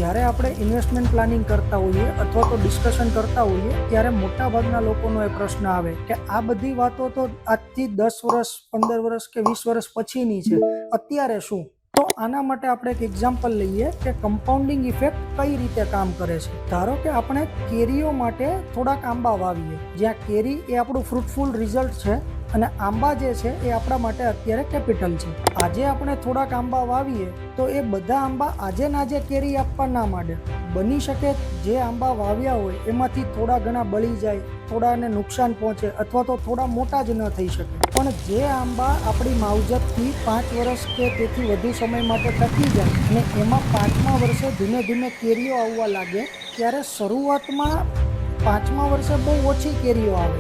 જ્યારે આપણે investment planning કરતા હોઈએ અથવા તો ડિસ્કશન કરતા હોઈએ ત્યારે મોટાભાગના લોકોનો એ પ્રશ્ન આવે કે આ બધી વાતો તો આજથી 10 વર્ષ 15 વર્ષ કે 20 વર્ષ પછીની છે, અત્યારે શું? તો આના માટે આપણે એક એક્ઝામ્પલ લઈએ કે કમ્પાઉન્ડિંગ ઇફેક્ટ કઈ રીતે કામ કરે છે. ધારો કે આપણે કેરીઓ માટે થોડાક આંબા વાવીએ, જ્યાં કેરી એ આપણું ફ્રૂટફુલ રિઝલ્ટ છે અને આંબા જે છે એ આપણા માટે અત્યારે કેપિટલ છે. આજે આપણે થોડાક આંબા વાવીએ તો એ બધા આંબા આજે ને આજે કેરી આપવા ના માંડે. બની શકે જે આંબા વાવ્યા હોય એમાંથી થોડા ઘણા બળી જાય, થોડાને નુકસાન પહોંચે અથવા તો થોડા મોટા જ ન થઈ શકે. પણ જે આંબા આપણી માવજતથી 5 વર્ષ કે તેથી વધુ સમય માટે ટકી જાય અને એમાં 5મા વર્ષે ધીમે ધીમે કેરીઓ આવવા લાગે, ત્યારે શરૂઆતમાં 5મા વર્ષે બહુ ઓછી કેરીઓ આવે,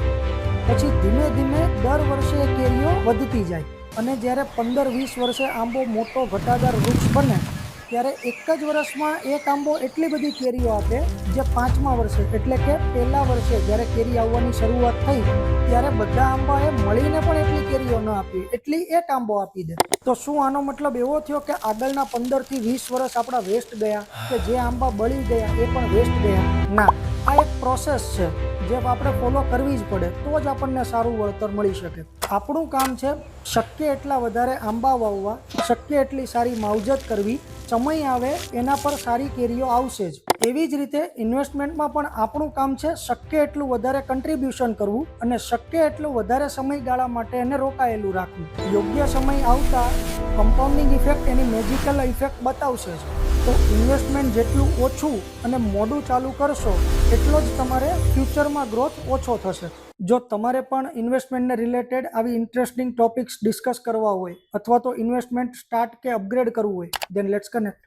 પછી ધીમે ધીમે દર વર્ષે કેરીઓ વધતી જાય અને જ્યારે 15-20 વર્ષે આંબો મોટો ઘટાદાર વૃક્ષ બને ત્યારે એક જ વર્ષમાં એક આંબો એટલી બધી કેરીઓ આપે જે 5મા વર્ષે એટલે કે પહેલા વર્ષે જ્યારે કેરી આવવાની શરૂઆત થઈ ત્યારે બધા આંબાએ મળીને પણ એટલી કેરીઓ ન આપી, એટલી એક આંબો આપી દે. તો શું આનો મતલબ એવો થયો કે આગળના 15 થી 20 વર્ષ આપણા વેસ્ટ ગયા, કે જે આંબા બળી ગયા એ પણ વેસ્ટ ગયા? ના, આ એક પ્રોસેસ છે જે આપણે ફોલો કરવી જ પડે, તો જ આપણને સારું વળતર મળી શકે. આપણું કામ છે શક્ય એટલા વધારે આંબા વાવવા, શક્ય એટલી સારી માવજત કરવી, સમય આવે એના પર સારી કેરીઓ આવશે જ. એવી જ રીતે ઇન્વેસ્ટમેન્ટમાં પણ આપણું કામ છે શક્ય એટલું વધારે કન્ટ્રીબ્યુશન કરવું અને શક્ય એટલું વધારે સમયગાળા માટે એને રોકાયેલું રાખવું. યોગ્ય સમય આવતા કમ્પાઉન્ડિંગ ઇફેક્ટ એની મેજિકલ ઇફેક્ટ બતાવશે જ. તો ઇન્વેસ્ટમેન્ટ જેટલું ઓછું અને મોડું ચાલુ કરશો એટલો જ તમારે ફ્યુચરમાં ગ્રોથ ઓછો થશે. જો તમારે પણ ઇન્વેસ્ટમેન્ટને રિલેટેડ આવી ઇન્ટરેસ્ટિંગ ટોપિક્સ ડિસ્કસ કરવા હોય અથવા તો ઇન્વેસ્ટમેન્ટ સ્ટાર્ટ કે અપગ્રેડ કરવું હોય, ધેન લેટ્સ કનેક્ટ.